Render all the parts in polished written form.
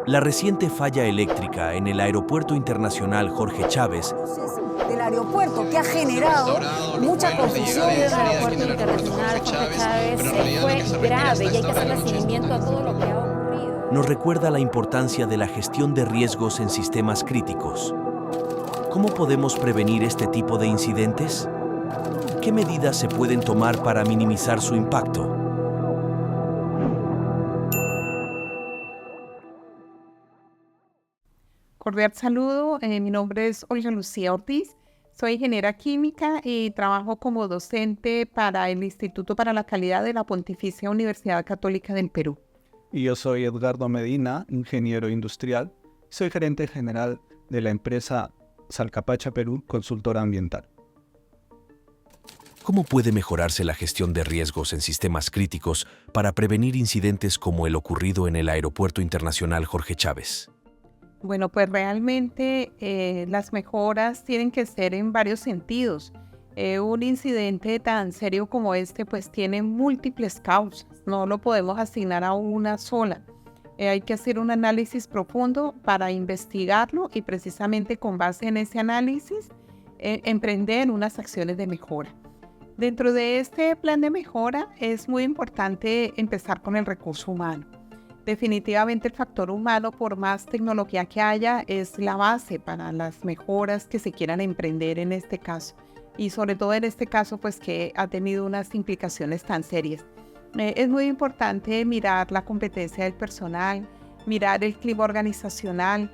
La reciente falla eléctrica en el Aeropuerto Internacional Jorge Chávez del aeropuerto que ha generado mucha confusión. El aeropuerto internacional Jorge Chávez fue grave y hay que hacerle seguimiento a todo lo que ha ocurrido. nos recuerda la importancia de la gestión de riesgos en sistemas críticos. ¿Cómo podemos prevenir este tipo de incidentes? ¿Qué medidas se pueden tomar para minimizar su impacto? Cordial saludo, mi nombre es Olga Lucía Ortiz, soy ingeniera química y trabajo como docente para el Instituto para la Calidad de la Pontificia Universidad Católica del Perú. Y yo soy Edgardo Medina, ingeniero industrial, soy gerente general de la empresa Salcapacha Perú, consultora ambiental. ¿Cómo puede mejorarse la gestión de riesgos en sistemas críticos para prevenir incidentes como el ocurrido en el Aeropuerto Internacional Jorge Chávez? Bueno, pues realmente las mejoras tienen que ser en varios sentidos. Un incidente tan serio como este pues tiene múltiples causas, no lo podemos asignar a una sola. Hay que hacer un análisis profundo para investigarlo y precisamente con base en ese análisis emprender unas acciones de mejora. Dentro de este plan de mejora es muy importante empezar con el recurso humano. Definitivamente el factor humano, por más tecnología que haya, es la base para las mejoras que se quieran emprender en este caso. Y sobre todo en este caso, pues que ha tenido unas implicaciones tan serias. Es muy importante mirar la competencia del personal, mirar el clima organizacional,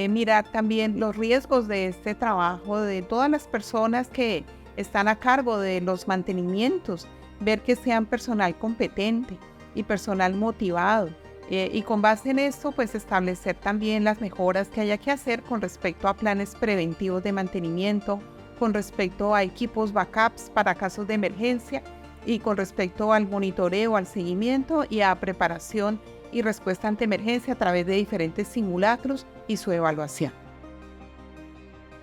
mirar también los riesgos de este trabajo, de todas las personas que están a cargo de los mantenimientos, ver que sean personal competente y personal motivado. Y con base en esto, pues establecer también las mejoras que haya que hacer con respecto a planes preventivos de mantenimiento, con respecto a equipos backups para casos de emergencia y con respecto al monitoreo, al seguimiento y a preparación y respuesta ante emergencia a través de diferentes simulacros y su evaluación.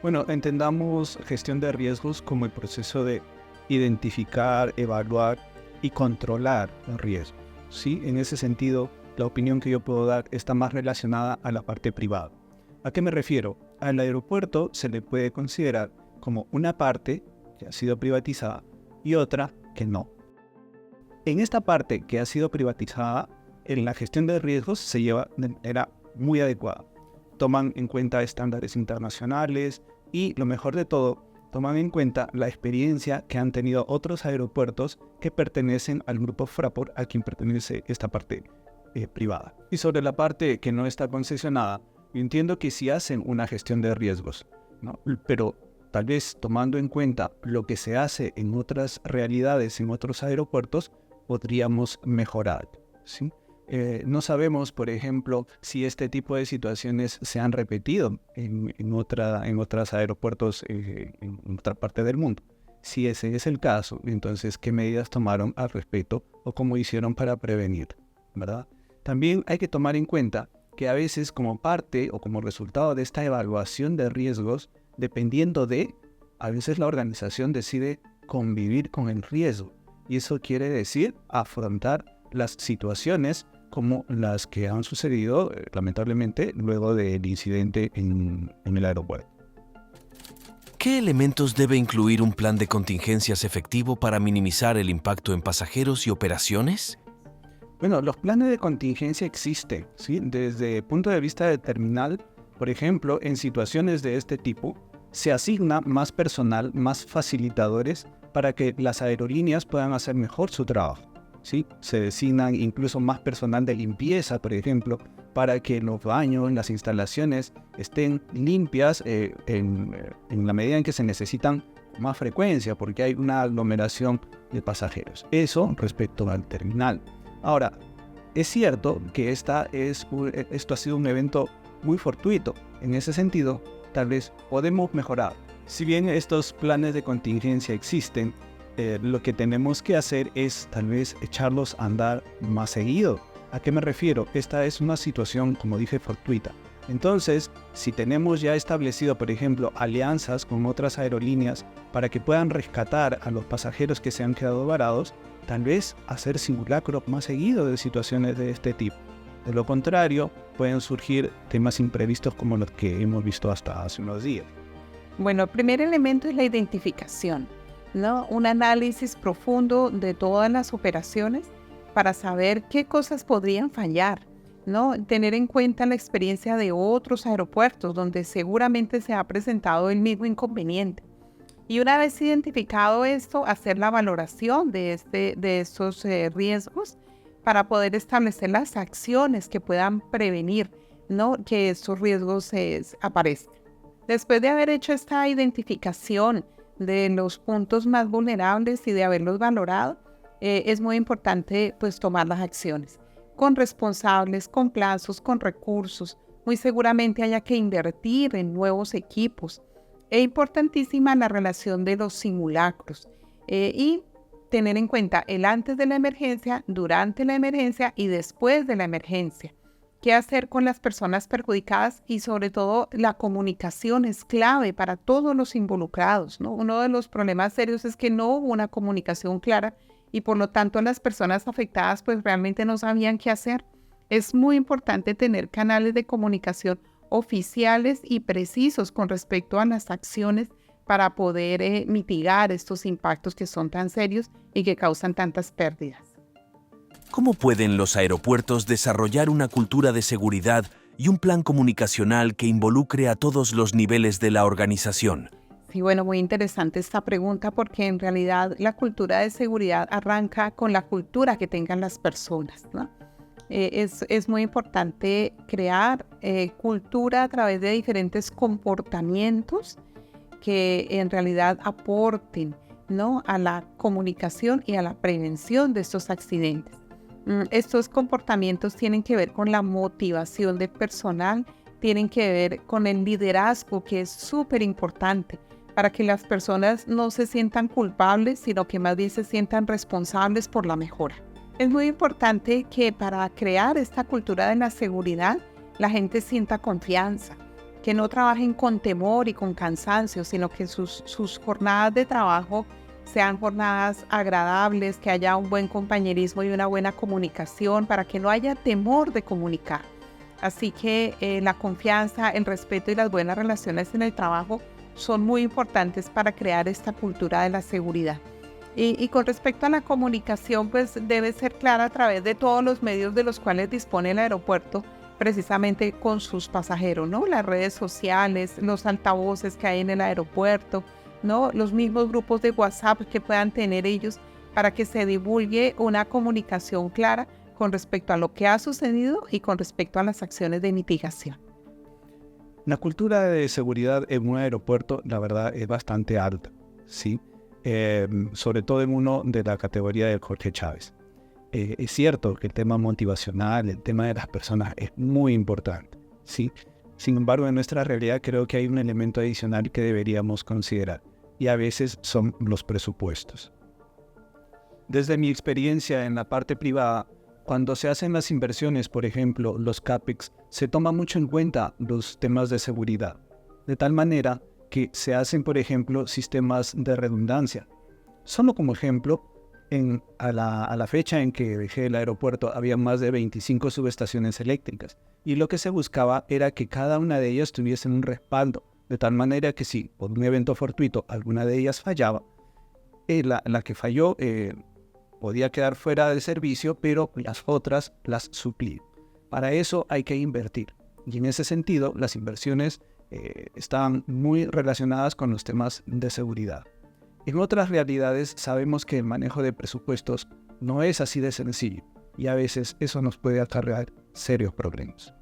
Bueno, entendamos gestión de riesgos como el proceso de identificar, evaluar y controlar el riesgo, ¿sí? En ese sentido, la opinión que yo puedo dar está más relacionada a la parte privada. ¿A qué me refiero? Al aeropuerto se le puede considerar como una parte que ha sido privatizada y otra que no. En esta parte que ha sido privatizada, en la gestión de riesgos se lleva de manera muy adecuada. Toman en cuenta estándares internacionales y, lo mejor de todo, toman en cuenta la experiencia que han tenido otros aeropuertos que pertenecen al grupo Fraport, a quien pertenece esta parte privada. Y sobre la parte que no está concesionada, yo entiendo que sí hacen una gestión de riesgos, ¿no? Pero tal vez tomando en cuenta lo que se hace en otras realidades, en otros aeropuertos, podríamos mejorar, ¿sí? No sabemos, por ejemplo, si este tipo de situaciones se han repetido en otros aeropuertos en otra parte del mundo. Si ese es el caso, entonces, ¿qué medidas tomaron al respecto o cómo hicieron para prevenir, ¿verdad? También hay que tomar en cuenta que a veces como parte o como resultado de esta evaluación de riesgos, a veces la organización decide convivir con el riesgo. Y eso quiere decir afrontar las situaciones como las que han sucedido, lamentablemente, luego del incidente en el aeropuerto. ¿Qué elementos debe incluir un plan de contingencias efectivo para minimizar el impacto en pasajeros y operaciones? Bueno, los planes de contingencia existen, ¿sí? Desde el punto de vista del terminal, por ejemplo, en situaciones de este tipo, se asigna más personal, más facilitadores para que las aerolíneas puedan hacer mejor su trabajo, ¿sí? Se designan incluso más personal de limpieza, por ejemplo, para que los baños, las instalaciones estén limpias en la medida en que se necesitan con más frecuencia, porque hay una aglomeración de pasajeros. Eso respecto al terminal. Ahora, es cierto que esto ha sido un evento muy fortuito. En ese sentido, tal vez podemos mejorar. Si bien estos planes de contingencia existen, lo que tenemos que hacer es tal vez echarlos a andar más seguido. ¿A qué me refiero? Esta es una situación, como dije, fortuita. Entonces, si tenemos ya establecido, por ejemplo, alianzas con otras aerolíneas para que puedan rescatar a los pasajeros que se han quedado varados, tal vez hacer simulacros más seguido de situaciones de este tipo. De lo contrario, pueden surgir temas imprevistos como los que hemos visto hasta hace unos días. Bueno, el primer elemento es la identificación, ¿no? Un análisis profundo de todas las operaciones para saber qué cosas podrían fallar, ¿no? Tener en cuenta la experiencia de otros aeropuertos donde seguramente se ha presentado el mismo inconveniente. Y una vez identificado esto, hacer la valoración de estos riesgos para poder establecer las acciones que puedan prevenir, ¿no?, que estos riesgos aparezcan. Después de haber hecho esta identificación de los puntos más vulnerables y de haberlos valorado, es muy importante pues tomar las acciones con responsables, con plazos, con recursos. Muy seguramente haya que invertir en nuevos equipos. Es importantísima la relación de los simulacros y tener en cuenta el antes de la emergencia, durante la emergencia y después de la emergencia. Qué hacer con las personas perjudicadas y sobre todo la comunicación es clave para todos los involucrados, ¿no? Uno de los problemas serios es que no hubo una comunicación clara y por lo tanto las personas afectadas pues realmente no sabían qué hacer. Es muy importante tener canales de comunicación oficiales y precisos con respecto a las acciones para poder mitigar estos impactos que son tan serios y que causan tantas pérdidas. ¿Cómo pueden los aeropuertos desarrollar una cultura de seguridad y un plan comunicacional que involucre a todos los niveles de la organización? Sí, bueno, muy interesante esta pregunta porque en realidad la cultura de seguridad arranca con la cultura que tengan las personas, ¿no? Es muy importante crear cultura a través de diferentes comportamientos que en realidad aporten, ¿no?, a la comunicación y a la prevención de estos accidentes. Estos comportamientos tienen que ver con la motivación del personal, tienen que ver con el liderazgo, que es súper importante para que las personas no se sientan culpables, sino que más bien se sientan responsables por la mejora. Es muy importante que para crear esta cultura de la seguridad, la gente sienta confianza, que no trabajen con temor y con cansancio, sino que sus jornadas de trabajo sean jornadas agradables, que haya un buen compañerismo y una buena comunicación para que no haya temor de comunicar. Así que la confianza, el respeto y las buenas relaciones en el trabajo son muy importantes para crear esta cultura de la seguridad. Y con respecto a la comunicación, pues debe ser clara a través de todos los medios de los cuales dispone el aeropuerto, precisamente con sus pasajeros, ¿no? Las redes sociales, los altavoces que hay en el aeropuerto, ¿no? Los mismos grupos de WhatsApp que puedan tener ellos para que se divulgue una comunicación clara con respecto a lo que ha sucedido y con respecto a las acciones de mitigación. La cultura de seguridad en un aeropuerto, la verdad, es bastante alta, ¿sí? Sobre todo en uno de la categoría del Jorge Chávez. Es cierto que el tema motivacional, el tema de las personas es muy importante, ¿sí? Sin embargo, en nuestra realidad creo que hay un elemento adicional que deberíamos considerar, y a veces son los presupuestos. Desde mi experiencia en la parte privada, cuando se hacen las inversiones, por ejemplo, los CAPEX, se toma mucho en cuenta los temas de seguridad, de tal manera que se hacen, por ejemplo, sistemas de redundancia. Solo como ejemplo, a la fecha en que dejé el aeropuerto había más de 25 subestaciones eléctricas y lo que se buscaba era que cada una de ellas tuviese un respaldo, de tal manera que si por un evento fortuito alguna de ellas fallaba, la que falló podía quedar fuera de servicio, pero las otras las suplían. Para eso hay que invertir y en ese sentido las inversiones estaban muy relacionadas con los temas de seguridad. En otras realidades sabemos que el manejo de presupuestos no es así de sencillo y a veces eso nos puede acarrear serios problemas.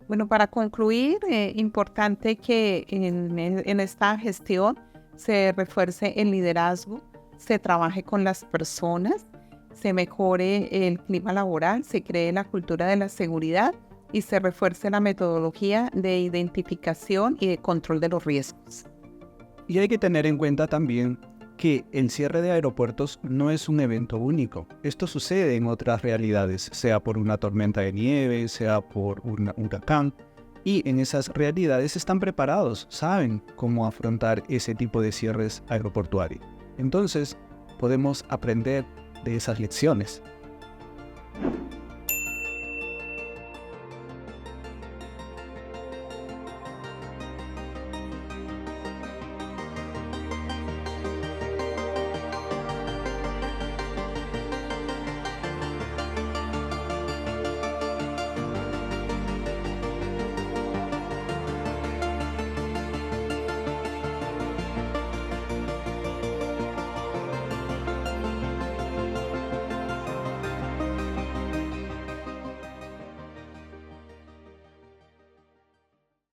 Bueno, para concluir, importante que en esta gestión se refuerce el liderazgo, se trabaje con las personas, se mejore el clima laboral, se cree la cultura de la seguridad y se refuerce la metodología de identificación y de control de los riesgos. Y hay que tener en cuenta también que el cierre de aeropuertos no es un evento único. Esto sucede en otras realidades, sea por una tormenta de nieve, sea por un huracán. Y en esas realidades están preparados, saben cómo afrontar ese tipo de cierres aeroportuarios. Entonces, podemos aprender de esas lecciones.